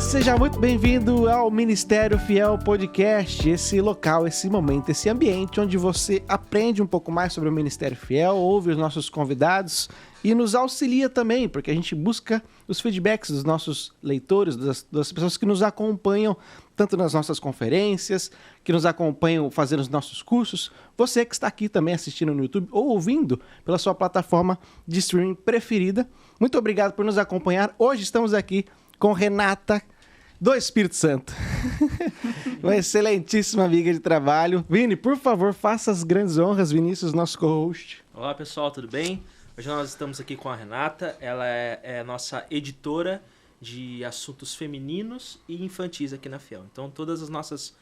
Seja muito bem-vindo ao Ministério Fiel Podcast, esse local, esse momento, esse ambiente onde você aprende um pouco mais sobre o Ministério Fiel, ouve os nossos convidados e nos auxilia também, porque a gente busca os feedbacks dos nossos leitores, das pessoas que nos acompanham, tanto nas nossas conferências, que nos acompanham fazendo os nossos cursos, você que está aqui também assistindo no YouTube ou ouvindo pela sua plataforma de streaming preferida. Muito obrigado por nos acompanhar. Hoje estamos aqui com Renata do Espírito Santo. Uma excelentíssima amiga de trabalho. Vini, por favor, faça as grandes honras, Vinícius, nosso co-host. Olá, pessoal, tudo bem? Hoje nós estamos aqui com a Renata. Ela é nossa editora de assuntos femininos e infantis aqui na Fiel. Então, todas as nossas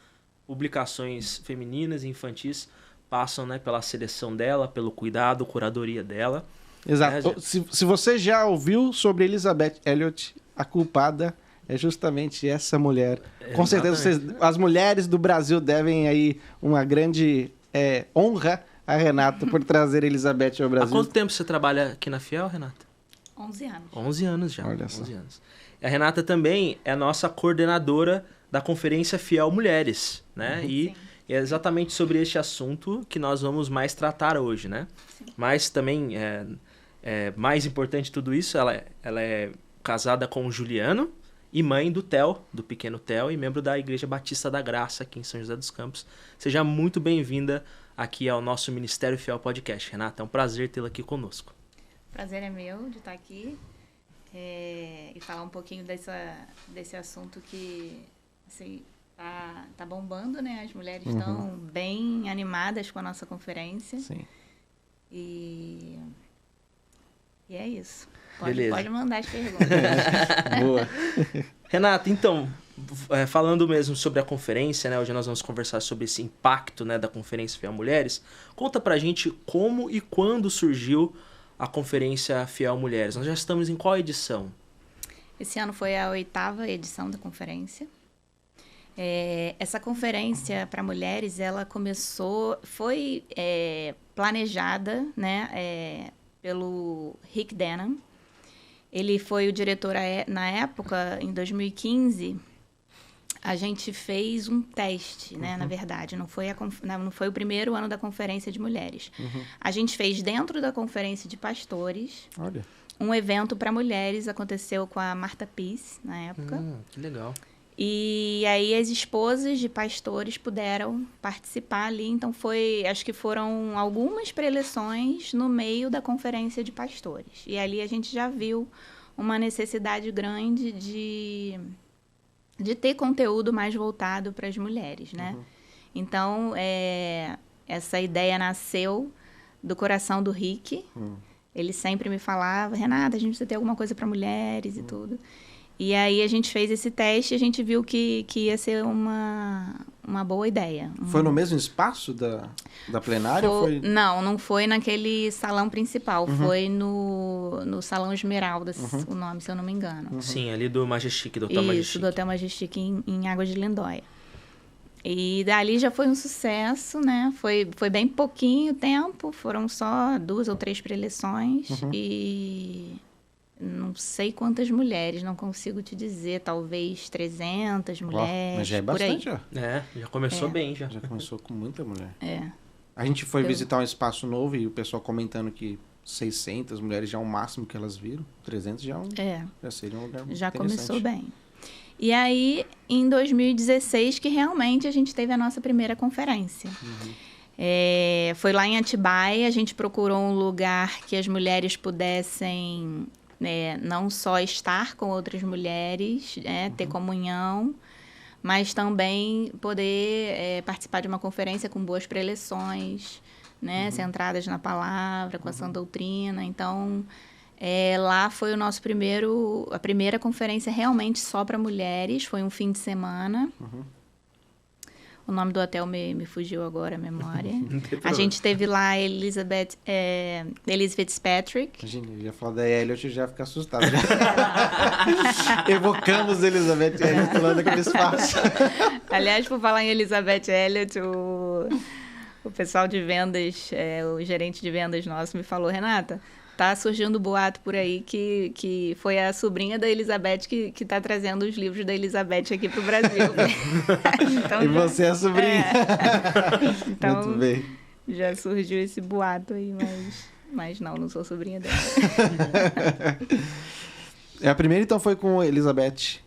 publicações femininas e infantis passam, né, pela seleção dela, pelo cuidado, curadoria dela. Exato. Se você já ouviu sobre Elizabeth Elliot, a culpada é justamente essa mulher. Com certeza as mulheres do Brasil devem aí uma grande honra a Renata por trazer Elizabeth ao Brasil. Há quanto tempo você trabalha aqui na Fiel, Renata? 11 anos. 11 anos já. Olha só. 11 anos. A Renata também é a nossa coordenadora da Conferência Fiel Mulheres, né? E é exatamente sobre este assunto que nós vamos mais tratar hoje, né? Sim. Mas também, mais importante de tudo isso, ela é casada com o Juliano e mãe do Theo, do pequeno Theo, e membro da Igreja Batista da Graça aqui em São José dos Campos. Seja muito bem-vinda aqui ao nosso Ministério Fiel Podcast. Renata, é um prazer tê-la aqui conosco. Prazer é meu de estar aqui e falar um pouquinho desse assunto que assim, tá bombando, né? As mulheres estão bem animadas com a nossa conferência. Sim. E é isso. Beleza. Pode mandar as perguntas. Boa. Renata, então, falando mesmo sobre a conferência, né? Hoje nós vamos conversar sobre esse impacto, né, da Conferência Fiel Mulheres. Conta pra gente como e quando surgiu a Conferência Fiel Mulheres. Nós já estamos em qual edição? Esse ano foi a 8ª edição da conferência. Essa conferência para mulheres, ela foi planejada, né, pelo Rick Denham. Ele foi o diretor na época, em 2015. A gente fez um teste, né, na verdade. Não foi o primeiro ano da Conferência de Mulheres. A gente fez dentro da Conferência de Pastores. Olha. Um evento para mulheres, aconteceu com a Marta Peace, na época. Que legal. E aí as esposas de pastores puderam participar ali. Então acho que foram algumas preleções no meio da Conferência de Pastores. E ali a gente já viu uma necessidade grande de ter conteúdo mais voltado para as mulheres, né? Então, essa ideia nasceu do coração do Rick. Ele sempre me falava, Renata, a gente precisa ter alguma coisa para mulheres e tudo. E aí a gente fez esse teste e a gente viu que ia ser uma boa ideia. Foi no mesmo espaço da plenária? Não foi naquele salão principal. Foi no Salão Esmeralda, o nome, se eu não me engano. Sim, ali do Majestic, do Hotel Majestic. Isso, do Hotel Majestic em Águas de Lindóia. E dali já foi um sucesso, né? Foi bem pouquinho tempo, foram só 2 ou 3 preleções e não sei quantas mulheres, não consigo te dizer, talvez 300 mulheres. Mas já é bastante, ó. Já começou bem, já. Já começou com muita mulher. A A gente foi visitar um espaço novo e o pessoal comentando que 600 mulheres já é o máximo que elas viram. 300 já seria um lugar muito já interessante. começou bem. E aí, em 2016, que realmente a gente teve a nossa primeira conferência. Foi lá em Atibaia, a gente procurou um lugar que as mulheres pudessem não só estar com outras mulheres, ter comunhão, mas também poder participar de uma conferência com boas preleções, né, centradas na palavra, com a sã doutrina. Então, lá foi a primeira conferência realmente só para mulheres, foi um fim de semana. O nome do hotel me fugiu agora a memória. A gente teve lá Elizabeth Fitzpatrick. Imagina, eu ia falar da Elliot e já ficar assustado. Evocamos Elizabeth Elliot lá naquele espaço. Aliás, por falar em Elizabeth Elliot, o pessoal de vendas, o gerente de vendas nosso me falou, Renata, Tá surgindo boato por aí que foi a sobrinha da Elizabeth que tá trazendo os livros da Elizabeth aqui pro Brasil. Então, e você é a sobrinha. Então, muito bem. Já surgiu esse boato aí, mas não sou sobrinha dela. A primeira, então, foi com Elizabeth.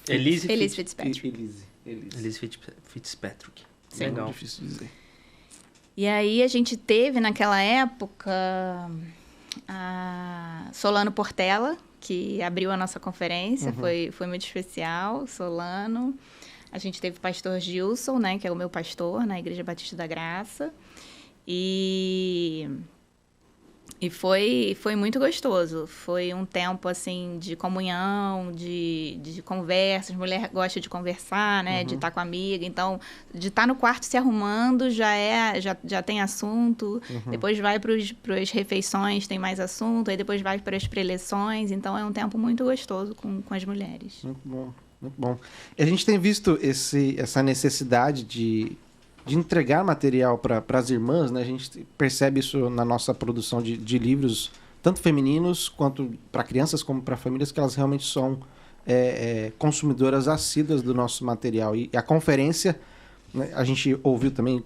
Elise Fitzpatrick. Elise Fitzpatrick. Sim. Legal. Difícil dizer. E aí a gente teve naquela época a Solano Portela, que abriu a nossa conferência, foi muito especial, Solano. A gente teve o pastor Gilson, né, que é o meu pastor na Igreja Batista da Graça. E foi muito gostoso. Foi um tempo, assim, de comunhão, de conversas. Mulher gosta de conversar, né? De estar com a amiga. Então, de estar no quarto se arrumando já tem assunto. Depois vai para as refeições, tem mais assunto. Aí depois vai para as preleções. Então, é um tempo muito gostoso com as mulheres. Muito bom, muito bom. E a gente tem visto essa necessidade de entregar material para as irmãs, né? A gente percebe isso na nossa produção de livros, tanto femininos quanto para crianças como para famílias, que elas realmente são consumidoras assíduas do nosso material. E a conferência, né, a gente ouviu também,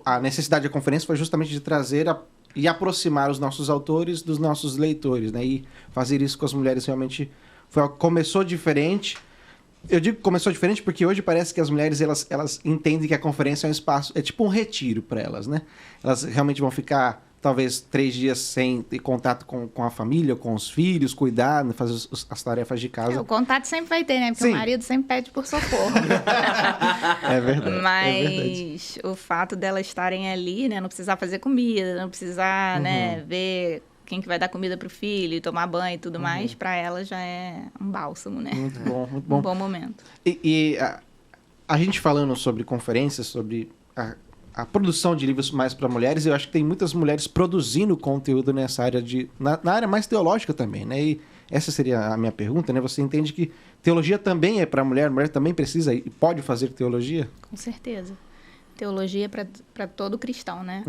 a necessidade da conferência foi justamente de trazer e aproximar os nossos autores dos nossos leitores, né? E fazer isso com as mulheres realmente começou diferente. Eu digo que começou diferente porque hoje parece que as mulheres elas entendem que a conferência é um espaço, é tipo um retiro para elas, né? Elas realmente vão ficar talvez 3 dias sem ter contato com a família, com os filhos, cuidar, fazer as tarefas de casa. O contato sempre vai ter, né? Porque Sim. O marido sempre pede por socorro. É verdade. Mas o fato delas estarem ali, né? Não precisar fazer comida, não precisar, né? Ver quem que vai dar comida pro filho, tomar banho e tudo mais, para ela já é um bálsamo, né? Muito bom, muito bom. Um bom momento. E a gente falando sobre conferências, sobre a produção de livros mais para mulheres, eu acho que tem muitas mulheres produzindo conteúdo nessa área na área mais teológica também, né? E essa seria a minha pergunta, né? Você entende que teologia também é para a mulher também precisa e pode fazer teologia? Com certeza. Teologia para todo cristão, né?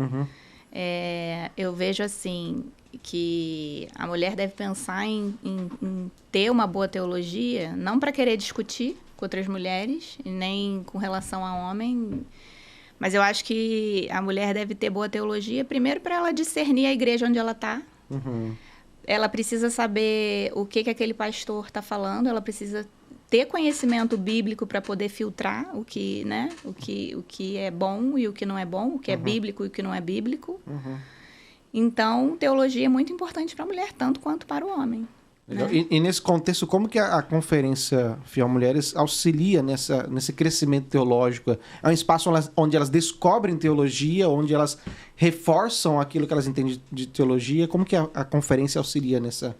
Eu vejo assim que a mulher deve pensar em ter uma boa teologia, não para querer discutir com outras mulheres, e nem com relação a homem, mas eu acho que a mulher deve ter boa teologia, primeiro para ela discernir a igreja onde ela está. Ela precisa saber o que aquele pastor está falando, ela precisa ter conhecimento bíblico para poder filtrar o que é bom e o que não é bom, o que é bíblico e o que não é bíblico. Então, teologia é muito importante para a mulher, tanto quanto para o homem. Né? E nesse contexto, como que a Conferência Fiel Mulheres auxilia nesse crescimento teológico? É um espaço onde elas descobrem teologia, onde elas reforçam aquilo que elas entendem de teologia? Como que a conferência auxilia nessa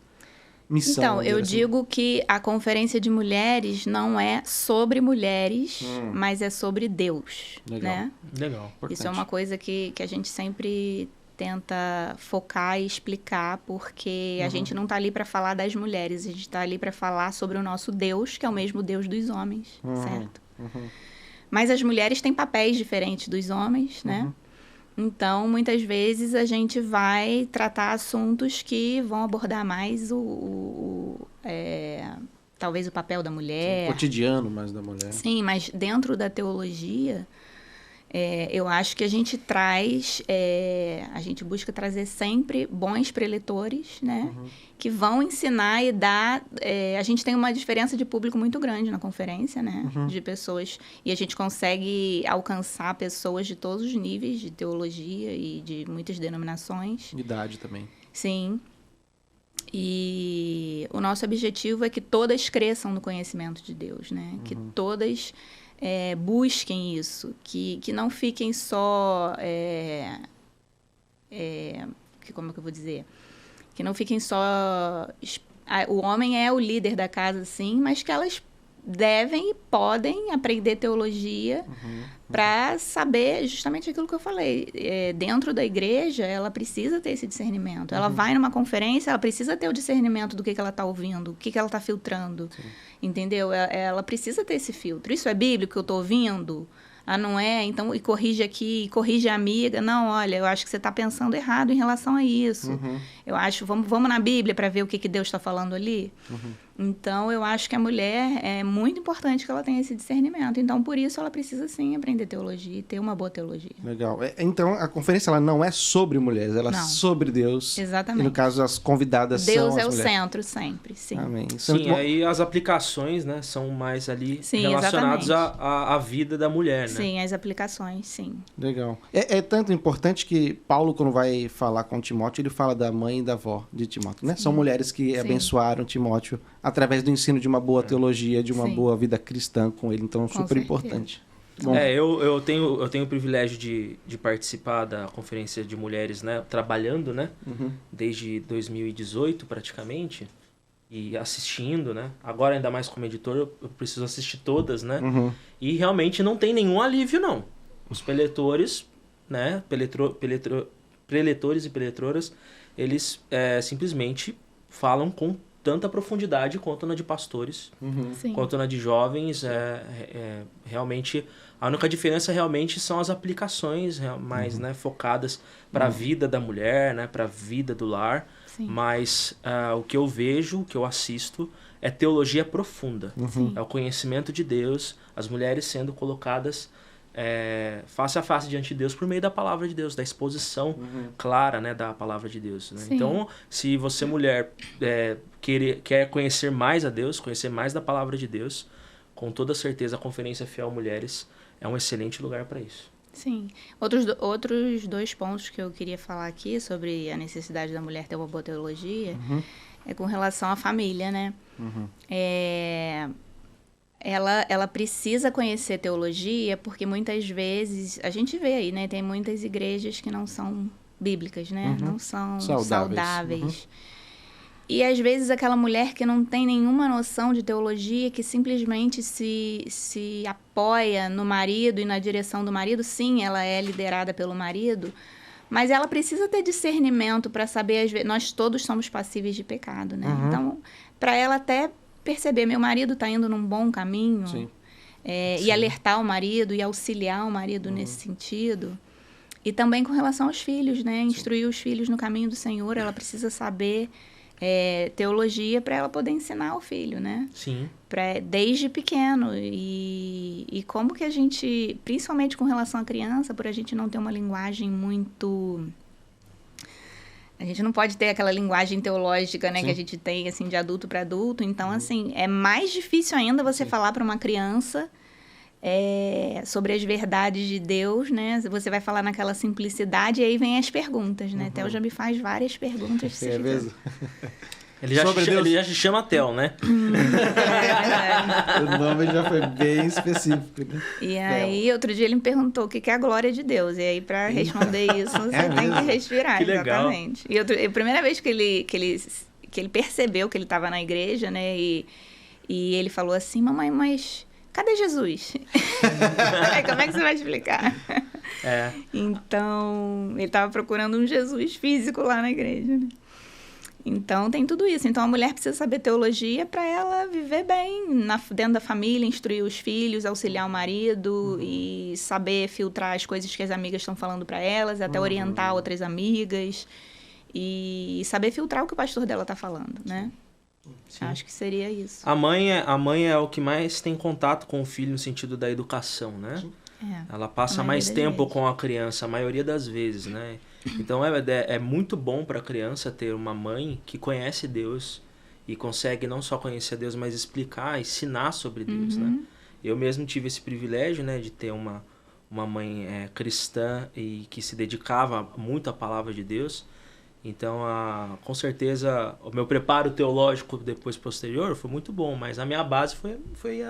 missão? Então, eu digo que a Conferência de Mulheres não é sobre mulheres, mas é sobre Deus. Legal. Né? Legal. Isso é uma coisa que a gente sempre tenta focar e explicar, porque a gente não está ali para falar das mulheres, a gente está ali para falar sobre o nosso Deus, que é o mesmo Deus dos homens, certo? Mas as mulheres têm papéis diferentes dos homens, né? Então, muitas vezes, a gente vai tratar assuntos que vão abordar mais talvez o papel da mulher. O cotidiano mais da mulher. Sim, mas dentro da teologia, eu acho que a gente a gente busca trazer sempre bons preletores, né? Que vão ensinar e dar... a gente tem uma diferença de público muito grande na conferência, né? De pessoas... E a gente consegue alcançar pessoas de todos os níveis de teologia e de muitas denominações. De idade também. Sim. E o nosso objetivo é que todas cresçam no conhecimento de Deus, né? Que todas... busquem isso, que não fiquem só, como é que eu vou dizer? Que não fiquem só... O homem é o líder da casa, sim, mas que elas devem e podem aprender teologia para saber justamente aquilo que eu falei. Dentro da igreja, ela precisa ter esse discernimento. Ela vai numa conferência, ela precisa ter o discernimento do que ela está ouvindo, o que ela está filtrando. Sim. Entendeu? Ela precisa ter esse filtro. Isso é bíblico que eu estou ouvindo? Ah, não é? Então, e corrige aqui, e corrige a amiga. Não, olha, eu acho que você está pensando errado em relação a isso. Eu acho, vamos na Bíblia para ver o que Deus está falando ali. Então, eu acho que a mulher é muito importante que ela tenha esse discernimento. Então, por isso, ela precisa, sim, aprender teologia e ter uma boa teologia. Legal. Então, a conferência ela não é sobre mulheres, ela é sobre Deus. Exatamente. E, no caso, as convidadas Deus são as é o mulheres. centro, sempre, sim. Amém. Sim, aí as aplicações, né, são mais ali relacionadas à vida da mulher, né? Sim, as aplicações, sim. Legal. É tanto importante que Paulo, quando vai falar com Timóteo, ele fala da mãe e da avó de Timóteo, né? Sim. São mulheres que abençoaram Timóteo através do ensino de uma boa teologia, de uma boa vida cristã com ele. Então, super importante. Bom. Eu tenho o privilégio de participar da Conferência de Mulheres, né? Trabalhando, né? Desde 2018, praticamente. E assistindo, né? Agora, ainda mais como editor, eu preciso assistir todas, né? E realmente não tem nenhum alívio, não. Os preletores, né? Preletores e preletoras, eles simplesmente falam com tanta profundidade quanto na de pastores, quanto na de jovens. Realmente, a única diferença realmente são as aplicações mais focadas para a vida da mulher, né? Para a vida do lar. Sim. Mas o que eu vejo, o que eu assisto, é teologia profunda. É o conhecimento de Deus, as mulheres sendo colocadas face a face diante de Deus por meio da palavra de Deus, da exposição clara, né, da palavra de Deus. Né? Então, se você, mulher, quer conhecer mais a Deus, conhecer mais da palavra de Deus, com toda certeza a Conferência Fiel Mulheres é um excelente lugar para isso. Sim. Outros 2 pontos que eu queria falar aqui sobre a necessidade da mulher ter uma boa teologia é com relação à família, né? Ela precisa conhecer teologia porque muitas vezes, a gente vê aí, né? Tem muitas igrejas que não são bíblicas, né? Não são saudáveis. E às vezes aquela mulher que não tem nenhuma noção de teologia, que simplesmente se apoia no marido e na direção do marido, sim, ela é liderada pelo marido, mas ela precisa ter discernimento para saber, às vezes, nós todos somos passíveis de pecado, né? Então, para ela até perceber, meu marido está indo num bom caminho, e alertar o marido e auxiliar o marido nesse sentido. E também com relação aos filhos, né? Instruir os filhos no caminho do Senhor, ela precisa saber teologia para ela poder ensinar ao filho, né? Sim. Desde pequeno. E como que a gente, principalmente com relação à criança, por a gente não ter uma linguagem muito... A gente não pode ter aquela linguagem teológica, né, que a gente tem, assim, de adulto para adulto. Então, assim, é mais difícil ainda você falar para uma criança sobre as verdades de Deus, né? Você vai falar naquela simplicidade e aí vem as perguntas, né? Theo já me faz várias perguntas. É mesmo? Ele já se chama Theo, né? O nome já foi bem específico, né? E aí, outro dia ele me perguntou o que é a glória de Deus. E aí, para responder isso, você tem que respirar, que legal. Exatamente. E a primeira vez que ele percebeu que ele estava na igreja, né? E ele falou assim, mamãe, mas... Cadê Jesus? Como é que você vai explicar? Então, ele estava procurando um Jesus físico lá na igreja, né? Então, tem tudo isso. Então, a mulher precisa saber teologia para ela viver bem dentro da família, instruir os filhos, auxiliar o marido e saber filtrar as coisas que as amigas estão falando para elas, até orientar outras amigas e saber filtrar o que o pastor dela está falando, né? Sim. Acho que seria isso. A mãe é o que mais tem contato com o filho no sentido da educação, né? Ela passa mais tempo com a criança, a maioria das vezes, né? Então é muito bom para a criança ter uma mãe que conhece Deus e consegue não só conhecer Deus, mas explicar, ensinar sobre Deus, né? Eu mesmo tive esse privilégio, né, de ter uma mãe cristã e que se dedicava muito à palavra de Deus. Então, com certeza, o meu preparo teológico depois posterior foi muito bom, mas a minha base foi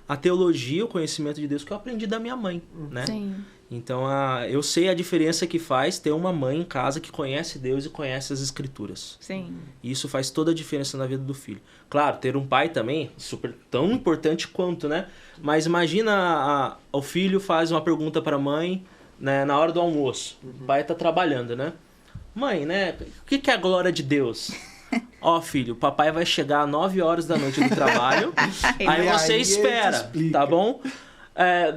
a teologia, o conhecimento de Deus que eu aprendi da minha mãe, né? Sim. Então, eu sei a diferença que faz ter uma mãe em casa que conhece Deus e conhece as Escrituras. Sim. E isso faz toda a diferença na vida do filho. Claro, ter um pai também, tão importante quanto, né? Mas imagina, o filho faz uma pergunta para a mãe, né, na hora do almoço. O pai está trabalhando, né? Mãe, né? O que é a glória de Deus? Ó, filho, o papai vai chegar às 9 horas da noite do trabalho, aí você espera, tá bom?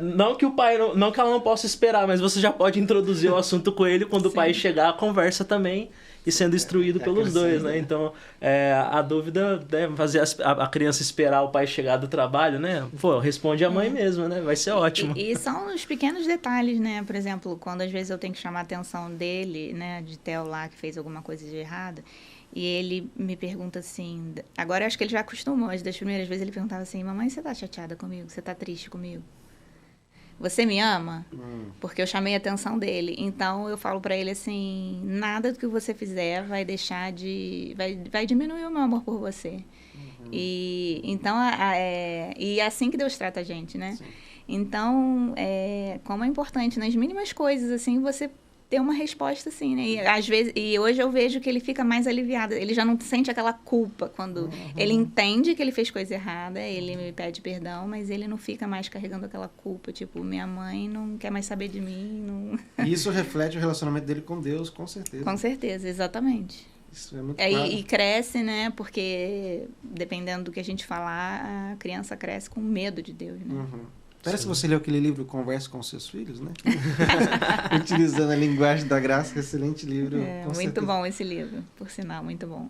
Não que o pai, não que ela não possa esperar, mas você já pode introduzir o assunto com ele quando o pai chegar, a conversa também, e sendo instruído pelos dois, né? Então, a dúvida é fazer a criança esperar o pai chegar do trabalho, né? Pô, responde a mãe mesmo, né? Vai ser ótimo. E são os pequenos detalhes, né? Por exemplo, quando às vezes eu tenho que chamar a atenção dele, né? De Theo lá, que fez alguma coisa de errado, e ele me pergunta assim... Agora eu acho que ele já acostumou, mas das primeiras vezes ele perguntava assim, mamãe, você tá chateada comigo? Você tá triste comigo? Você me ama? Porque eu chamei a atenção dele. Então, eu falo pra ele assim, nada do que você fizer vai deixar de... Vai diminuir o meu amor por você. E, então, e é assim que Deus trata a gente, né? Sim. Então, como é importante, nas mínimas coisas, assim, você ter uma resposta assim, né? E, às vezes, e hoje eu vejo que ele fica mais aliviado. Ele já não sente aquela culpa quando ele entende que ele fez coisa errada, ele me pede perdão, mas ele não fica mais carregando aquela culpa, tipo, minha mãe não quer mais saber de mim. Não... E isso reflete o relacionamento dele com Deus, com certeza. Com certeza, exatamente. Isso é muito claro. E cresce, né? Porque dependendo do que a gente falar, a criança cresce com medo de Deus, né? Parece que você leu aquele livro Converse com seus filhos, né? Utilizando a linguagem da graça, excelente livro. Muito bom esse livro, por sinal, muito bom.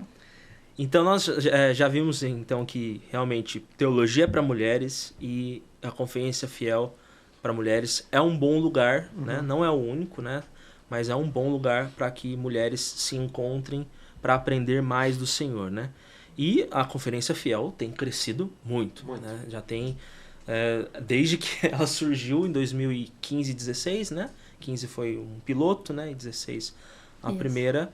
Então, nós já vimos então que realmente teologia para mulheres e a Conferência Fiel para mulheres é um bom lugar, né? Não é o único, né? Mas é um bom lugar para que mulheres se encontrem para aprender mais do Senhor, né? E a Conferência Fiel tem crescido muito. Né? Já tem... desde que ela surgiu em 2015 e 16, né? 15 foi um piloto, né? E 16 a primeira.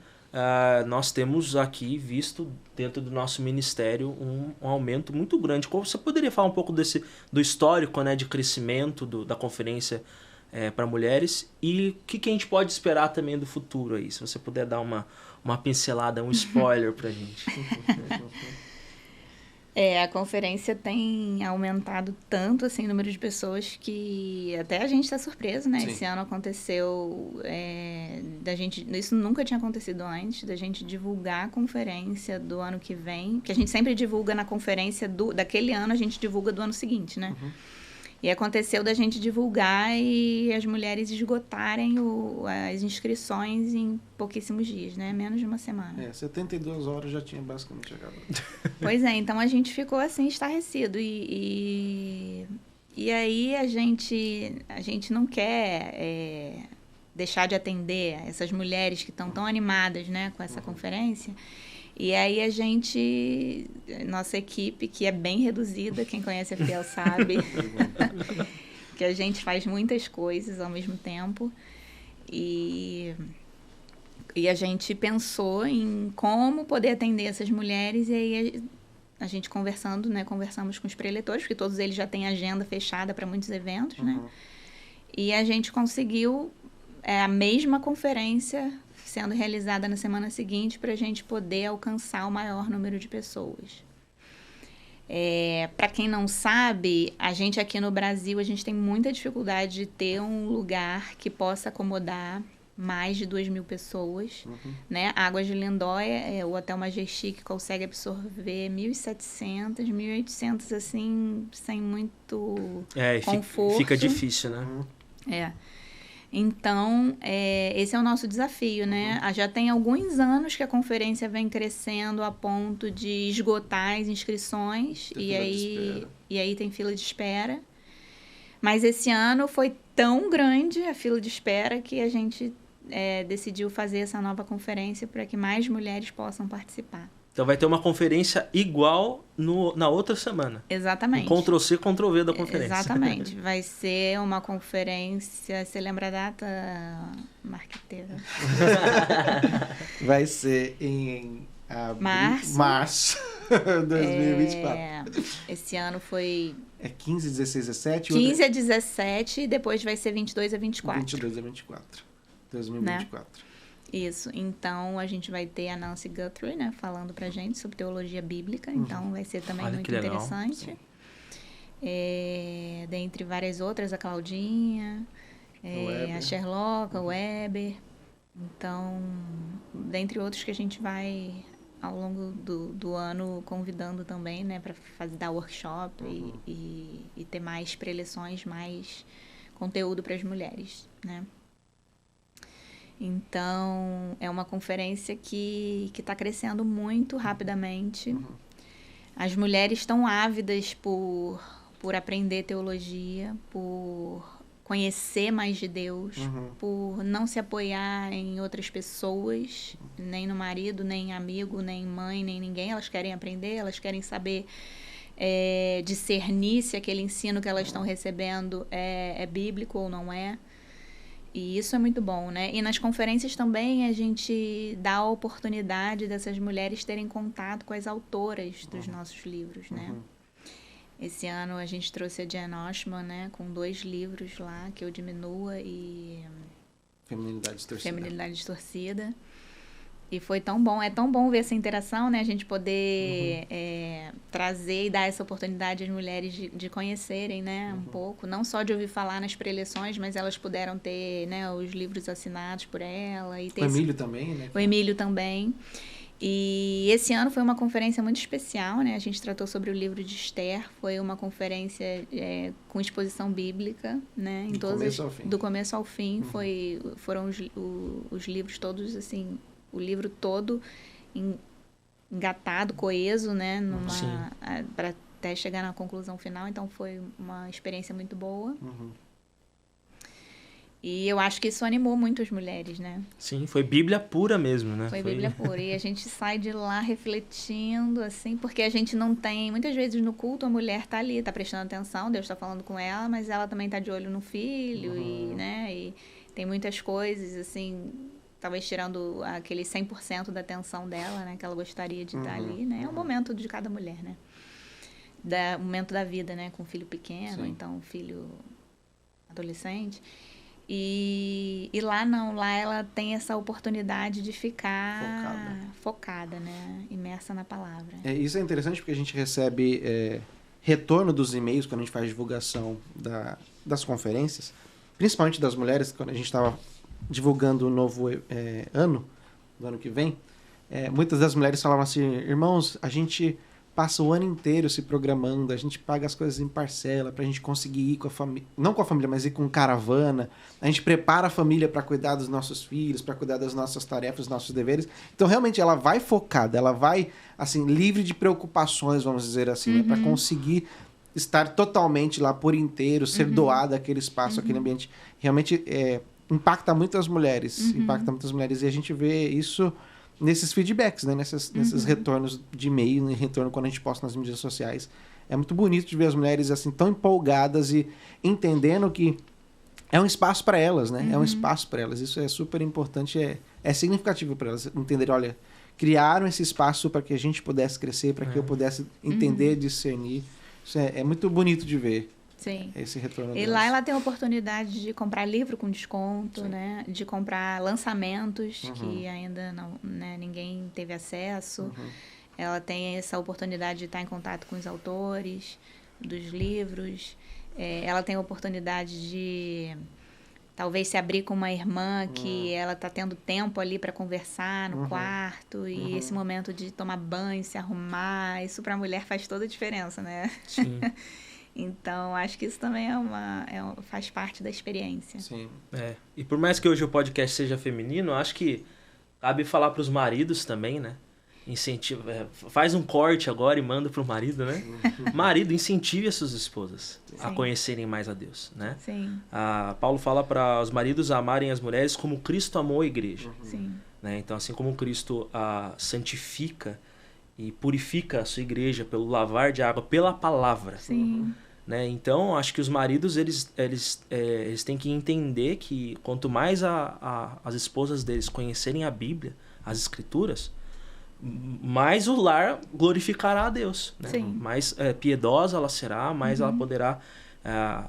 Nós temos aqui visto dentro do nosso ministério um aumento muito grande. Você poderia falar um pouco do histórico, né? De crescimento da conferência para mulheres e o que a gente pode esperar também do futuro aí? Se você puder dar uma pincelada, um spoiler pra gente. A conferência tem aumentado tanto assim, o número de pessoas que até a gente está surpreso, né? Sim. Esse ano aconteceu isso nunca tinha acontecido antes, da gente divulgar a conferência do ano que vem, que a gente sempre divulga na conferência daquele ano, a gente divulga do ano seguinte, né? E aconteceu da gente divulgar e as mulheres esgotarem as inscrições em pouquíssimos dias, né? Menos de uma semana. 72 horas já tinha basicamente acabado. Pois é, então a gente ficou assim, estarrecido. E aí a gente não quer deixar de atender essas mulheres que estão tão animadas, né, com essa conferência. E aí nossa equipe, que é bem reduzida, quem conhece a Fiel sabe, que a gente faz muitas coisas ao mesmo tempo. E a gente pensou em como poder atender essas mulheres, e aí a gente conversamos com os preletores, porque todos eles já têm agenda fechada para muitos eventos, né? E a gente conseguiu a mesma conferência sendo realizada na semana seguinte para a gente poder alcançar o maior número de pessoas. Para quem não sabe, a gente aqui no Brasil, a gente tem muita dificuldade de ter um lugar que possa acomodar mais de 2.000 pessoas, né? Águas de Lindóia, o Hotel Majestic consegue absorver 1.700, 1.800, assim, sem muito conforto. Fica difícil, né? Então, esse é o nosso desafio, né? Já tem alguns anos que a conferência vem crescendo a ponto de esgotar as inscrições e aí tem fila de espera. Mas esse ano foi tão grande a fila de espera que a gente decidiu fazer essa nova conferência para que mais mulheres possam participar. Então vai ter uma conferência igual na outra semana. Exatamente. Um Ctrl-C, Ctrl-V da conferência. Exatamente. Vai ser uma conferência... Você lembra a data, marqueteira? Vai ser em março de 2024. Esse ano foi... 15, 16, 17? 15 a 17 e depois vai ser 22 a 24. 22 a 24. 2024. Né? Isso, então a gente vai ter a Nancy Guthrie, né, falando pra gente sobre teologia bíblica, então vai ser também muito interessante. Dentre várias outras, a Claudinha, a Sherlock, a Weber, então, dentre outros que a gente vai ao longo do ano convidando também, né, para dar workshop e ter mais preleções, mais conteúdo para as mulheres, né? Então, é uma conferência que está crescendo muito rapidamente. As mulheres estão ávidas por aprender teologia, por conhecer mais de Deus, por não se apoiar em outras pessoas, nem no marido, nem amigo, nem mãe, nem ninguém. Elas querem aprender, elas querem saber discernir se aquele ensino que elas estão recebendo é bíblico ou não é. E isso é muito bom, né? E nas conferências também a gente dá a oportunidade dessas mulheres terem contato com as autoras dos nossos livros, né? Esse ano a gente trouxe a Jen Oshman, né? Com 2 livros lá, Que Eu Diminua e Feminilidade Distorcida. E foi tão bom, é tão bom ver essa interação, né? A gente poder trazer e dar essa oportunidade às mulheres de conhecerem, né? Um pouco, não só de ouvir falar nas preleções, mas elas puderam ter, né, os livros assinados por ela. E ter o Emílio também, né? O Emílio também. E esse ano foi uma conferência muito especial, né? A gente tratou sobre o livro de Esther, foi uma conferência com exposição bíblica, né? Do começo ao fim. Foram os livros todos, assim, o livro todo engatado, coeso, né? Para até chegar na conclusão final. Então, foi uma experiência muito boa. E eu acho que isso animou muito as mulheres, né? Sim, foi Bíblia pura mesmo, né? Foi Bíblia pura. E a gente sai de lá refletindo, assim, porque a gente não tem... Muitas vezes no culto a mulher tá ali, tá prestando atenção, Deus tá falando com ela, mas ela também tá de olho no filho, e, né? E tem muitas coisas, assim, talvez tirando aquele 100% da atenção dela, né? Que ela gostaria de estar ali, né? É o momento de cada mulher, né? O momento da vida, né? Com um filho pequeno, então um filho adolescente... E lá não, lá ela tem essa oportunidade de ficar focada, né? Imersa na palavra. Isso é interessante porque a gente recebe retorno dos e-mails quando a gente faz divulgação das conferências, principalmente das mulheres, quando a gente estava divulgando o novo ano, do ano que vem. Muitas das mulheres falavam assim: irmãos, a gente passa o ano inteiro se programando, a gente paga as coisas em parcela pra gente conseguir ir com a família, não com a família, mas ir com caravana, a gente prepara a família para cuidar dos nossos filhos, para cuidar das nossas tarefas, dos nossos deveres. Então, realmente, ela vai focada, ela vai, assim, livre de preocupações, vamos dizer assim, né, para conseguir estar totalmente lá por inteiro, ser doada aquele espaço, aquele ambiente. Realmente, impacta muitas mulheres, e a gente vê isso nesses feedbacks, né? Nesses retornos de e-mail, no retorno quando a gente posta nas mídias sociais. É muito bonito de ver as mulheres assim tão empolgadas e entendendo que é um espaço para elas, né? É um espaço para elas. Isso é super importante, é significativo para elas entenderem, olha, criaram esse espaço para que a gente pudesse crescer, para que eu pudesse entender, discernir. Isso é muito bonito de ver. Sim. Esse retorno. E lá ela tem a oportunidade de comprar livro com desconto, né? De comprar lançamentos que ainda não, né, ninguém teve acesso. Ela tem essa oportunidade de estar em contato com os autores dos livros. Ela tem a oportunidade de talvez se abrir com uma irmã que ela está tendo tempo ali para conversar no quarto. E esse momento de tomar banho, se arrumar, isso para a mulher faz toda a diferença, né? Sim. Então, acho que isso também faz parte da experiência. Sim. E por mais que hoje o podcast seja feminino, acho que cabe falar para os maridos também, né? Faz um corte agora e manda para o marido, né? Marido, incentive as suas esposas a conhecerem mais a Deus, né? Sim. Paulo fala para os maridos amarem as mulheres como Cristo amou a igreja. Sim. Né? Então, assim como Cristo santifica e purifica a sua igreja pelo lavar de água, pela palavra. Sim. Né? Então, acho que os maridos eles têm que entender que quanto mais as esposas deles conhecerem a Bíblia, as Escrituras, mais o lar glorificará a Deus. Né? Sim. Mais piedosa ela será, mais ela poderá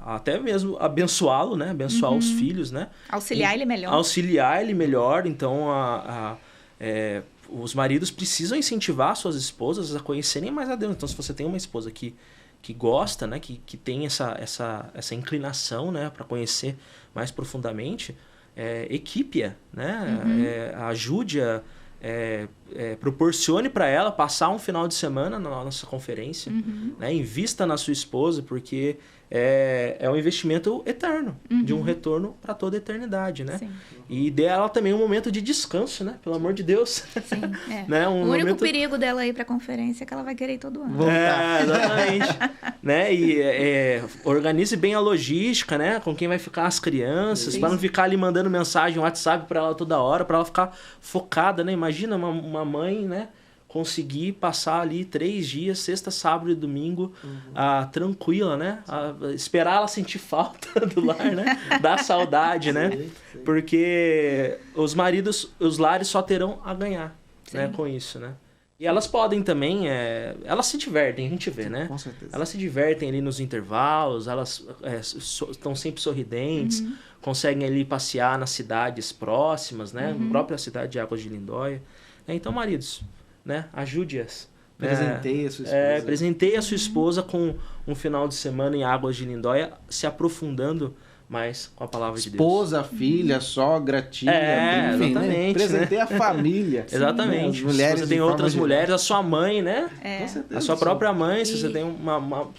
até mesmo abençoá-lo, né? Abençoar os filhos. Né? Auxiliar ele melhor. Auxiliar ele melhor. Então, os maridos precisam incentivar suas esposas a conhecerem mais a Deus. Então, se você tem uma esposa que gosta, né, que tem essa inclinação, né, para conhecer mais profundamente, equipe-a, né, ajude-a, proporcione para ela passar um final de semana na nossa conferência, né? Invista na sua esposa, porque é um investimento eterno, de um retorno para toda a eternidade, né? Sim. E dê a ela também um momento de descanso, né? Pelo amor de Deus. Sim, né? O único perigo dela ir para a conferência é que ela vai querer ir todo ano. Exatamente. né? E organize bem a logística, né? Com quem vai ficar as crianças, para não ficar ali mandando mensagem no WhatsApp para ela toda hora, para ela ficar focada, né? Imagina uma mãe, né? Conseguir passar ali 3 dias, sexta, sábado e domingo, tranquila, né? Esperar ela sentir falta do lar, né? Dar saudade, né? Porque os lares só terão a ganhar, né? Com isso, né? E elas podem também, elas se divertem, a gente vê, né? Com certeza. Elas se divertem ali nos intervalos, elas estão sempre sorridentes, conseguem ali passear nas cidades próximas, né? Na própria cidade de Águas de Lindóia. Então, maridos, né? Ajude-as. Presenteie a sua esposa. Presenteie a sua esposa com um final de semana em Águas de Lindóia, se aprofundando mais com a palavra de Deus. Esposa, filha, sogra, tia, enfim, exatamente, né? Presenteie a família. Exatamente. As mulheres, se você tem outras mulheres, a sua mãe, né? Com certeza, a sua própria mãe, se você tem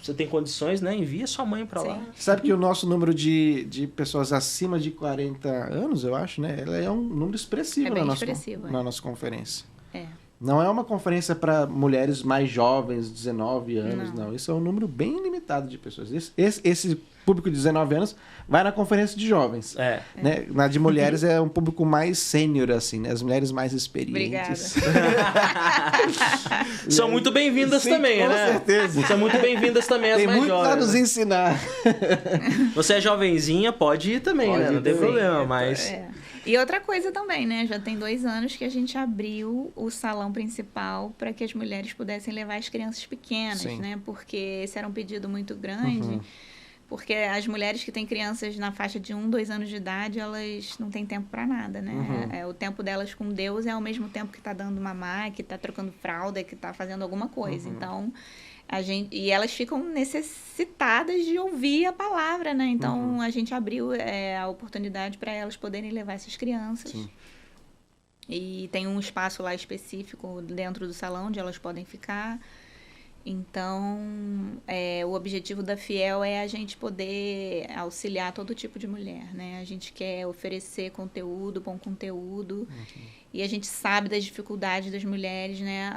você tem condições, né? Envia sua mãe para lá. Sabe que o nosso número de pessoas acima de 40 anos, eu acho, né? Ela é um número expressivo, na nossa conferência. Não é uma conferência para mulheres mais jovens, 19 anos, não. Isso é um número bem limitado de pessoas. Esse público de 19 anos vai na conferência de jovens. Né? Na de mulheres é um público mais sênior, assim, né? As mulheres mais experientes. São muito bem-vindas também, né? Com certeza. São muito bem-vindas também as mais jovens. Tem muito a nos ensinar. Você é jovenzinha, pode ir também, né? Não tem problema, mas... E outra coisa também, né? Já tem 2 anos que a gente abriu o salão principal para que as mulheres pudessem levar as crianças pequenas, né? Porque esse era um pedido muito grande. Porque as mulheres que têm crianças na faixa de 1, 2 anos de idade, elas não têm tempo para nada, né? O tempo delas com Deus é ao mesmo tempo que está dando mamar, que está trocando fralda, que está fazendo alguma coisa. Então... E elas ficam necessitadas de ouvir a palavra, né? Então, a gente abriu a oportunidade para elas poderem levar essas crianças. Sim. E tem um espaço lá específico dentro do salão onde elas podem ficar. Então, o objetivo da Fiel é a gente poder auxiliar todo tipo de mulher, né? A gente quer oferecer conteúdo, bom conteúdo. E a gente sabe das dificuldades das mulheres, né?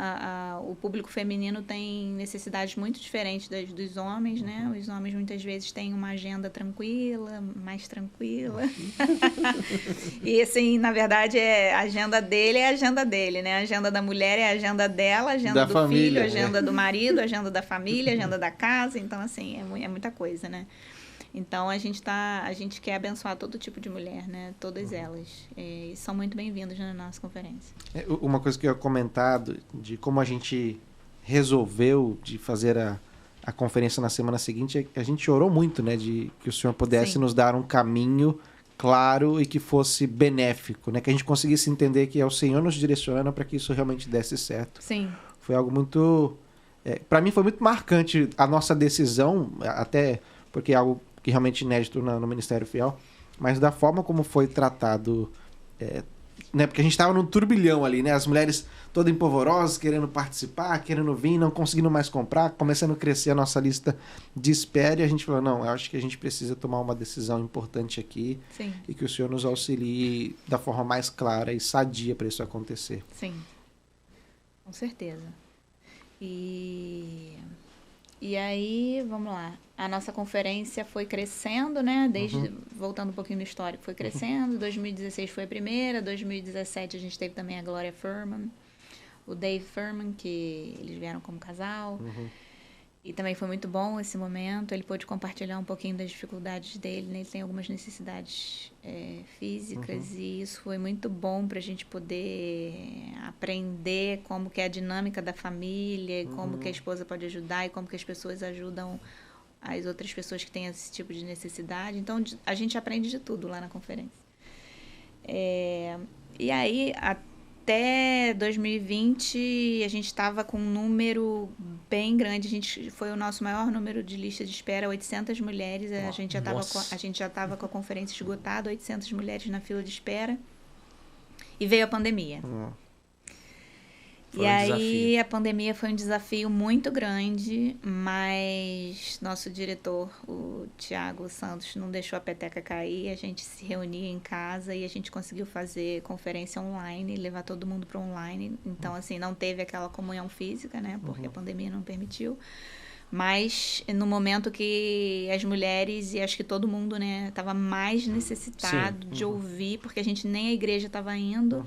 O público feminino tem necessidades muito diferentes dos homens, né? Os homens muitas vezes têm uma agenda tranquila, mais tranquila. E assim, na verdade, a agenda dele é a agenda dele, né? A agenda da mulher é a agenda dela, a agenda do filho, a agenda do marido, a agenda da família, a agenda da casa. Então, assim, é muita coisa, né? Então, a gente quer abençoar todo tipo de mulher, né? Todas elas. E são muito bem-vindas na nossa conferência. Uma coisa que eu ia comentar de como a gente resolveu de fazer a conferência na semana seguinte, é que a gente orou muito, né? De que o Senhor pudesse nos dar um caminho claro e que fosse benéfico, né? Que a gente conseguisse entender que é o Senhor nos direcionando para que isso realmente desse certo. Sim. Foi algo muito... para mim foi muito marcante a nossa decisão, até porque é algo que realmente inédito no Ministério Fiel, mas da forma como foi tratado, né? Porque a gente estava num turbilhão ali, né? As mulheres todas empolvorosas, querendo participar, querendo vir, não conseguindo mais comprar, começando a crescer a nossa lista de espera, e a gente falou, não, eu acho que a gente precisa tomar uma decisão importante aqui. Sim. E que o Senhor nos auxilie da forma mais clara e sadia para isso acontecer. Sim, com certeza. E aí, vamos lá. A nossa conferência foi crescendo, né? Voltando um pouquinho no histórico, foi crescendo. 2016 foi a primeira. 2017 a gente teve também a Gloria Furman, o Dave Furman, que eles vieram como casal. E também foi muito bom esse momento. Ele pôde compartilhar um pouquinho das dificuldades dele, né? Ele tem algumas necessidades físicas e isso foi muito bom para a gente poder aprender como que é a dinâmica da família, e como que a esposa pode ajudar e como que as pessoas ajudam as outras pessoas que têm esse tipo de necessidade. Então, a gente aprende de tudo lá na conferência. E aí, até 2020, a gente estava com um número bem grande. Foi o nosso maior número de lista de espera, 800 mulheres. A gente já estava com a conferência esgotada, 800 mulheres na fila de espera. E veio a pandemia. E aí a pandemia foi um desafio muito grande, mas nosso diretor, o Thiago Santos, não deixou a peteca cair. A gente se reunia em casa e a gente conseguiu fazer conferência online, levar todo mundo para online. Então, assim, não teve aquela comunhão física, né? Porque a pandemia não permitiu. Mas no momento que as mulheres e acho que todo mundo, né, estava mais necessitado de ouvir, porque a gente nem a igreja estava indo.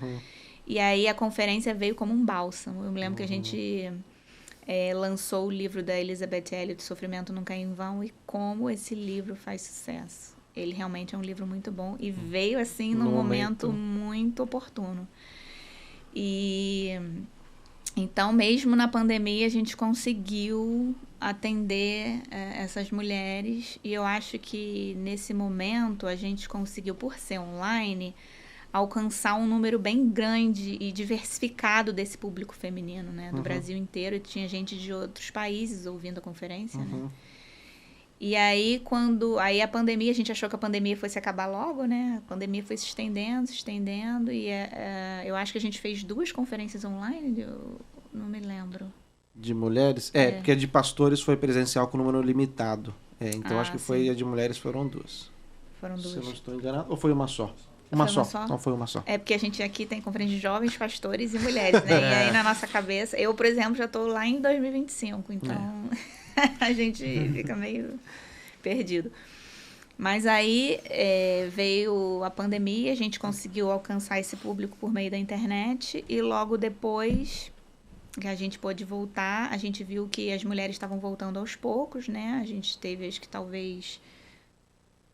E aí a conferência veio como um bálsamo. Eu me lembro que a gente lançou o livro da Elizabeth Elliot, Sofrimento Nunca é em Vão, e como esse livro faz sucesso. Ele realmente é um livro muito bom e veio assim num momento muito oportuno. E então, mesmo na pandemia, a gente conseguiu atender essas mulheres, e eu acho que nesse momento a gente conseguiu, por ser online, alcançar um número bem grande e diversificado desse público feminino, né? Do Brasil inteiro, e tinha gente de outros países ouvindo a conferência, né? E aí, aí a pandemia, a gente achou que a pandemia fosse acabar logo, né? A pandemia foi se estendendo, e eu acho que a gente fez 2 conferências online, eu não me lembro. De mulheres? Porque a de pastores foi presencial com número limitado. Então acho que foi a de mulheres, foram 2. Foram 2. Se eu não estou enganado, ou foi uma só? Uma só. Não, foi uma só. É porque a gente aqui tem conferência de jovens, pastores e mulheres, né? E aí na nossa cabeça, eu, por exemplo, já estou lá em 2025, então a gente fica meio perdido. Mas aí veio a pandemia, a gente conseguiu alcançar esse público por meio da internet, e logo depois que a gente pôde voltar, a gente viu que as mulheres estavam voltando aos poucos, né? A gente teve, acho que talvez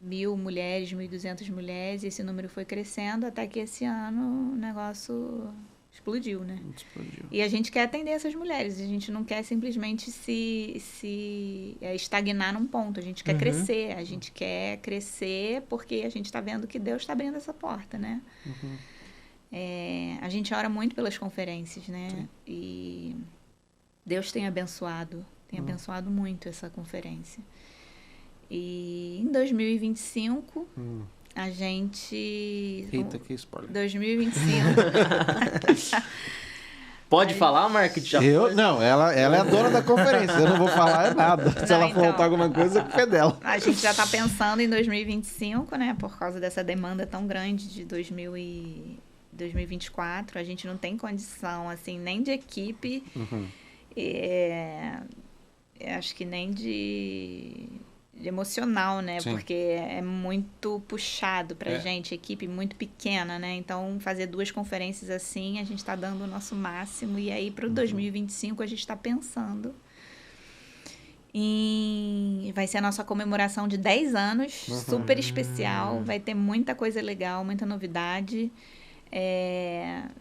1.000 mulheres, 1.200 mulheres, e esse número foi crescendo até que esse ano o negócio explodiu, né? Explodiu. E a gente quer atender essas mulheres, a gente não quer simplesmente se estagnar num ponto, a gente quer crescer, a gente quer crescer porque a gente está vendo que Deus está abrindo essa porta, né? A gente ora muito pelas conferências, né? Sim. E Deus tem abençoado muito essa conferência. E em 2025, a gente... Eita, que spoiler. 2025... Pode falar, Mark? Não, ela é a dona da conferência, eu não vou falar nada. Se ela faltar alguma coisa, a culpa é dela. A gente já está pensando em 2025, né? Por causa dessa demanda tão grande de 2024. A gente não tem condição, assim, nem de equipe, acho que nem de emocional, né? Sim. Porque é muito puxado pra gente, equipe muito pequena, né? Então, fazer 2 conferências assim, a gente está dando o nosso máximo. E aí, para o 2025, a gente está pensando vai ser a nossa comemoração de 10 anos, super especial, vai ter muita coisa legal, muita novidade.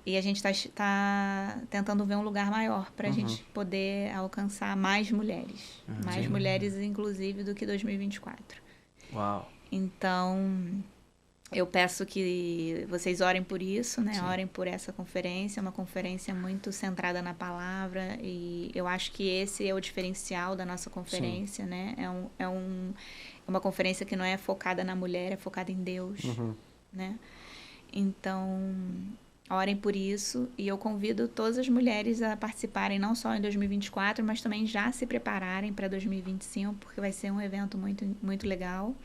E a gente está tentando ver um lugar maior para a gente poder alcançar mais mulheres. Mais mulheres, inclusive, do que 2024. Uau! Então, eu peço que vocês orem por isso, né? Sim. Orem por essa conferência. É uma conferência muito centrada na palavra. E eu acho que esse é o diferencial da nossa conferência, né? É uma conferência que não é focada na mulher, é focada em Deus, né? Então, orem por isso, e eu convido todas as mulheres a participarem não só em 2024, mas também já se prepararem para 2025, porque vai ser um evento muito, muito legal.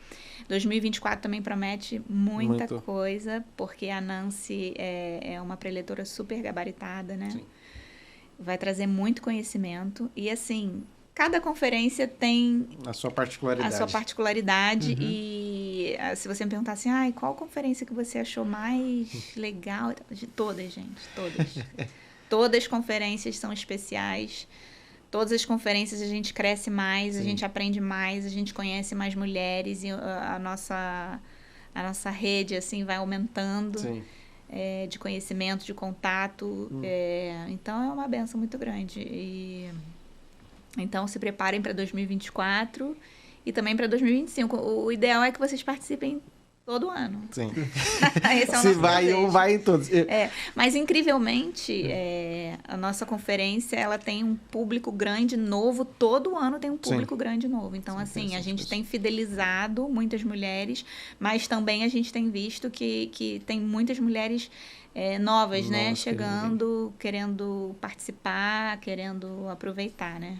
2024 também promete muita coisa, porque a Nancy é uma preletora super gabaritada, né? Sim. Vai trazer muito conhecimento, e assim... Cada conferência tem a sua particularidade. E se você me perguntar assim, qual conferência que você achou mais legal? De todas, gente, todas. Todas as conferências são especiais. Todas as conferências a gente cresce mais, a gente aprende mais, a gente conhece mais mulheres, e a nossa rede assim vai aumentando. Sim. De conhecimento, de contato. Então é uma bênção muito grande. Então, se preparem para 2024 e também para 2025. O ideal é que vocês participem Todo ano. Sim. Esse é o Se nosso vai desejo. um, vai em todos. Mas incrivelmente, a nossa conferência ela tem um público grande novo, todo ano tem um público grande novo. Então, assim, a gente tem fidelizado muitas mulheres, mas também a gente tem visto que tem muitas mulheres novas, né? Chegando, querendo participar, querendo aproveitar, né?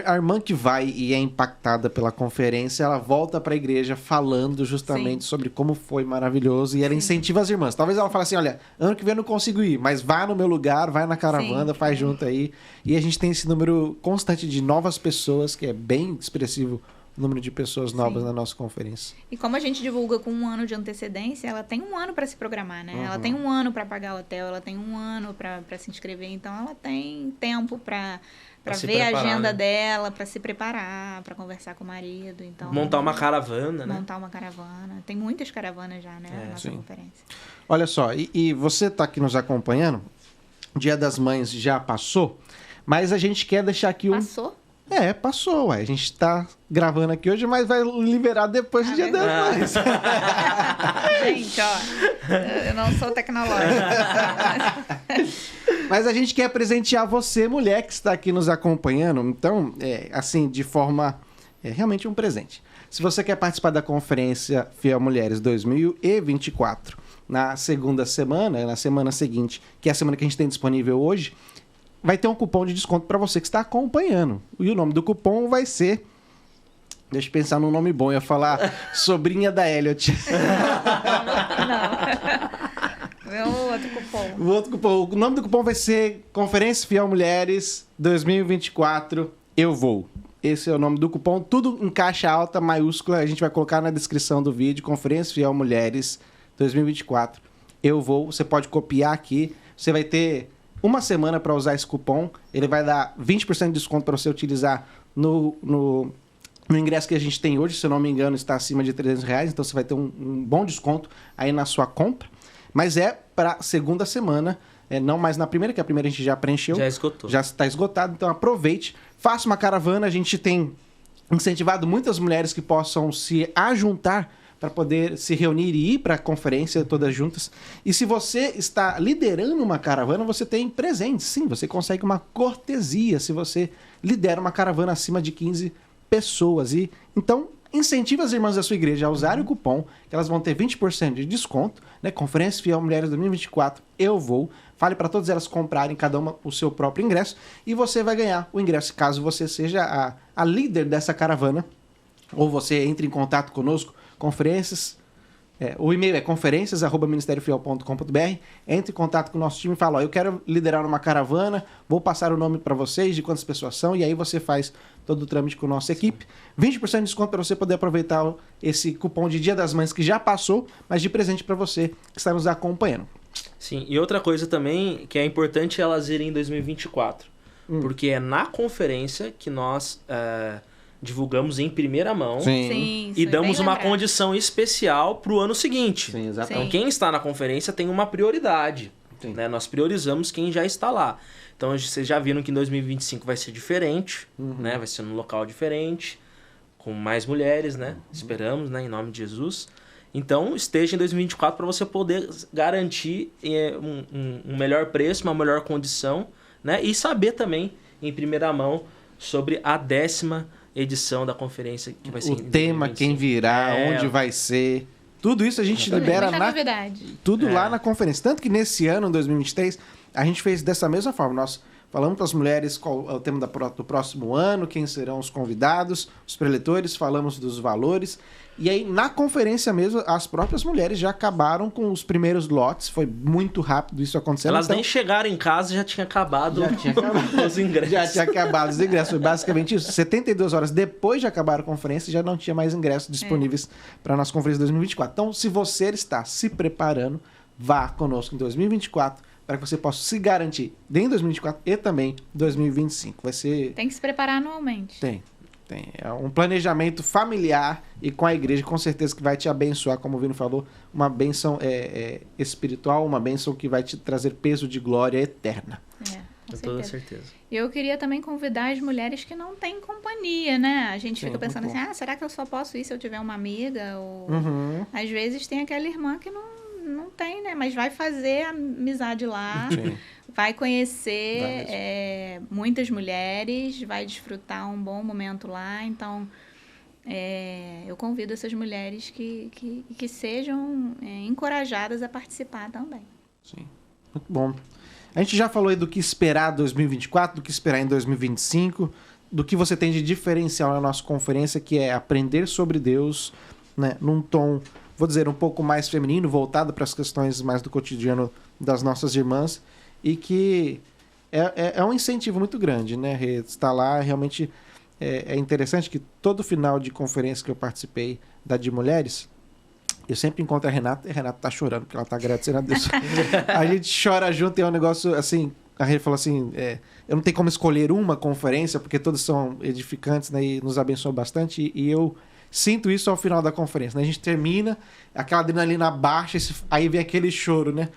A irmã que vai e é impactada pela conferência, ela volta para a igreja falando justamente sobre como foi maravilhoso e ela incentiva as irmãs. Talvez ela fale assim, olha, ano que vem eu não consigo ir, mas vai no meu lugar, vai na caravana, faz junto aí. E a gente tem esse número constante de novas pessoas, que é bem expressivo o número de pessoas novas na nossa conferência. E como a gente divulga com 1 ano de antecedência, ela tem 1 ano para se programar, né? Ela tem 1 ano para pagar o hotel, ela tem 1 ano para se inscrever, então ela tem tempo para ver a agenda dela, para se preparar, para conversar com o marido. Então, montar uma caravana, né? Montar uma caravana. Tem muitas caravanas já, né? Na nossa conferência. Olha só, e você está aqui nos acompanhando, o Dia das Mães já passou, mas a gente quer deixar aqui Passou? Passou, ué. A gente está gravando aqui hoje, mas vai liberar depois do Dia das Mães. Gente, ó, eu não sou tecnológica. Mas a gente quer presentear você, mulher, que está aqui nos acompanhando. Então, assim, de forma... realmente um presente. Se você quer participar da Conferência Fiel Mulheres 2024, na segunda semana, na semana seguinte, que é a semana que a gente tem disponível hoje, vai ter um cupom de desconto para você que está acompanhando. E o nome do cupom vai ser... Deixa eu pensar num nome bom. Eu ia falar Sobrinha da Elliot. Não. Meu outro cupom. O outro cupom. O nome do cupom vai ser Conferência Fiel Mulheres 2024. Eu vou. Esse é o nome do cupom. Tudo em caixa alta, maiúscula. A gente vai colocar na descrição do vídeo. Conferência Fiel Mulheres 2024. Eu vou. Você pode copiar aqui. Você vai ter 1 semana para usar esse cupom. Ele vai dar 20% de desconto para você utilizar no ingresso que a gente tem hoje. Se eu não me engano, está acima de R$300. Então, você vai ter um bom desconto aí na sua compra. Mas é para segunda semana. Não mais na primeira, que a primeira a gente já preencheu. Já esgotou. Já está esgotado. Então, aproveite. Faça uma caravana. A gente tem incentivado muitas mulheres que possam se ajuntar para poder se reunir e ir para a conferência todas juntas. E se você está liderando uma caravana, você tem presentes. Sim, você consegue uma cortesia se você lidera uma caravana acima de 15 pessoas. E então, incentive as irmãs da sua igreja a usarem o cupom, que elas vão ter 20% de desconto, né? Conferência Fiel Mulheres 2024, eu vou. Fale para todas elas comprarem cada uma o seu próprio ingresso e você vai ganhar o ingresso caso você seja a líder dessa caravana ou você entre em contato conosco. Conferências, o e-mail é conferências@ministériofiel.com.br. Entre em contato com o nosso time e fala, eu quero liderar uma caravana, vou passar o nome para vocês, de quantas pessoas são, e aí você faz todo o trâmite com a nossa equipe. 20% de desconto para você poder aproveitar esse cupom de Dia das Mães que já passou, mas de presente para você que está nos acompanhando. Sim, e outra coisa também que é importante elas irem em 2024, porque é na conferência que nós... divulgamos em primeira mão. Sim, e damos uma condição especial para o ano seguinte. Sim, exatamente. Então, quem está na conferência tem uma prioridade. Né? Nós priorizamos quem já está lá. Então, vocês já viram que em 2025 vai ser diferente, né? Vai ser num local diferente, com mais mulheres, né? Esperamos, né? Em nome de Jesus. Então, esteja em 2024 para você poder garantir um melhor preço, uma melhor condição, né? E saber também, em primeira mão, sobre a 10ª edição da conferência que vai ser o tema, 2025. Quem virá, onde vai ser, tudo isso a gente libera tudo lá na conferência. Tanto que nesse ano, 2023, a gente fez dessa mesma forma. Nós falamos para as mulheres qual é o tema do próximo ano, quem serão os convidados, os preletores, falamos dos valores. E aí, na conferência mesmo, as próprias mulheres já acabaram com os primeiros lotes. Foi muito rápido isso acontecendo. Elas nem chegaram em casa e já tinha acabado os ingressos. Já tinha acabado os ingressos. Foi basicamente isso. 72 horas depois de acabar a conferência, já não tinha mais ingressos disponíveis para a nossa conferência 2024. Então, se você está se preparando, vá conosco em 2024 para que você possa se garantir em 2024 e também 2025. Vai ser... Tem que se preparar anualmente. Tem. É um planejamento familiar e com a igreja, com certeza que vai te abençoar, como o Vino falou, uma bênção espiritual, uma bênção que vai te trazer peso de glória eterna. Com toda certeza. E eu queria também convidar as mulheres que não têm companhia, né? A gente fica pensando assim, será que eu só posso ir se eu tiver uma amiga? Ou às vezes tem aquela irmã que não tem, né? Mas vai fazer amizade lá, vai conhecer muitas mulheres, vai desfrutar um bom momento lá. Então, eu convido essas mulheres que sejam encorajadas a participar também. Sim, muito bom. A gente já falou aí do que esperar em 2024, do que esperar em 2025, do que você tem de diferencial na nossa conferência, que é aprender sobre Deus, né, num tom, vou dizer, um pouco mais feminino, voltado para as questões mais do cotidiano das nossas irmãs, e que é um incentivo muito grande, né? Estar lá realmente é interessante que todo final de conferência que eu participei da de mulheres, eu sempre encontro a Renata, e a Renata tá chorando, porque ela tá agradecendo a Deus. A gente chora junto e é um negócio assim, a Renata falou assim, eu não tenho como escolher uma conferência, porque todas são edificantes, né, e nos abençoam bastante, e eu sinto isso ao final da conferência, né? A gente termina, aquela adrenalina baixa, aí vem aquele choro, né?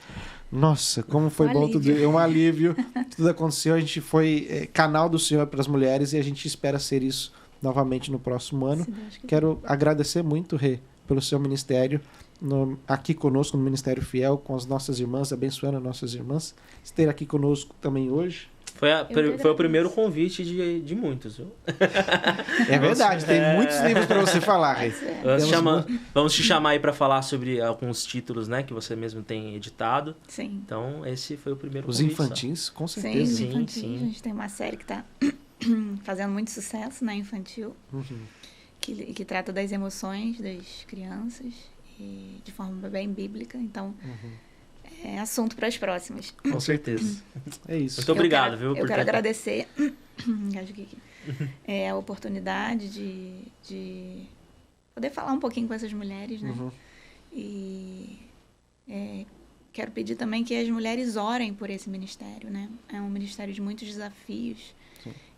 Nossa, como foi bom tudo, um alívio, tudo aconteceu, a gente foi canal do Senhor para as mulheres e a gente espera ser isso novamente no próximo ano. Quero agradecer muito, Rê, pelo seu ministério, aqui conosco no Ministério Fiel, com as nossas irmãs, abençoando as nossas irmãs, ter aqui conosco também hoje. Foi o primeiro convite de muitos, viu? É verdade, tem muitos livros para você falar, Rê. Vamos te chamar aí para falar sobre alguns títulos, né, que você mesmo tem editado. Sim. Então, esse foi o primeiro convite. Os infantis, com certeza. Sim, os infantis. A gente tem uma série que está fazendo muito sucesso, né, infantil. Que trata das emoções das crianças e de forma bem bíblica, então é assunto para as próximas. Com certeza. É isso. Muito obrigado, viu? Eu quero agradecer a oportunidade de poder falar um pouquinho com essas mulheres, né? E quero pedir também que as mulheres orem por esse ministério, né? É um ministério de muitos desafios.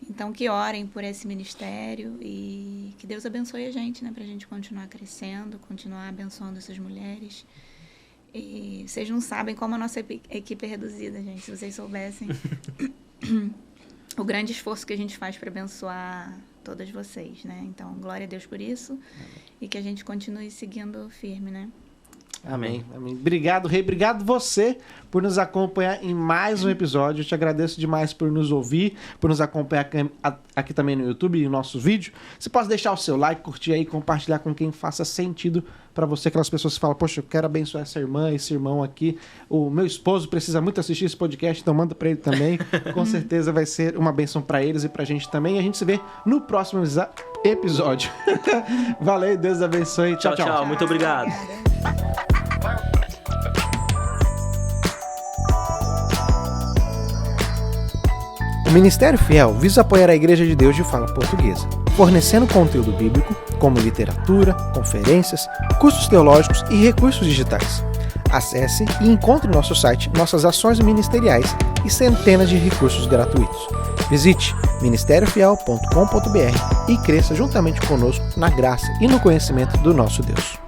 Então, que orem por esse ministério e que Deus abençoe a gente, né? Pra gente continuar crescendo, continuar abençoando essas mulheres. E vocês não sabem como a nossa equipe é reduzida, gente. Se vocês soubessem o grande esforço que a gente faz para abençoar todas vocês, né? Então, glória a Deus por isso. E que a gente continue seguindo firme, né? Amém. Amém. Obrigado, Rei. Obrigado você por nos acompanhar em mais um episódio. Eu te agradeço demais por nos ouvir, por nos acompanhar aqui também no YouTube e no nosso vídeo. Você pode deixar o seu like, curtir aí, compartilhar com quem faça sentido para você, aquelas pessoas que falam, poxa, eu quero abençoar essa irmã, esse irmão aqui. O meu esposo precisa muito assistir esse podcast, então manda para ele também. Com certeza vai ser uma bênção para eles e pra gente também. E a gente se vê no próximo episódio. Valeu, Deus abençoe. Tchau, tchau. Tchau, muito obrigado. O Ministério Fiel visa apoiar a Igreja de Deus de fala portuguesa, fornecendo conteúdo bíblico, como literatura, conferências, cursos teológicos e recursos digitais. Acesse e encontre no nosso site nossas ações ministeriais e centenas de recursos gratuitos. Visite ministériofiel.com.br e cresça juntamente conosco na graça e no conhecimento do nosso Deus.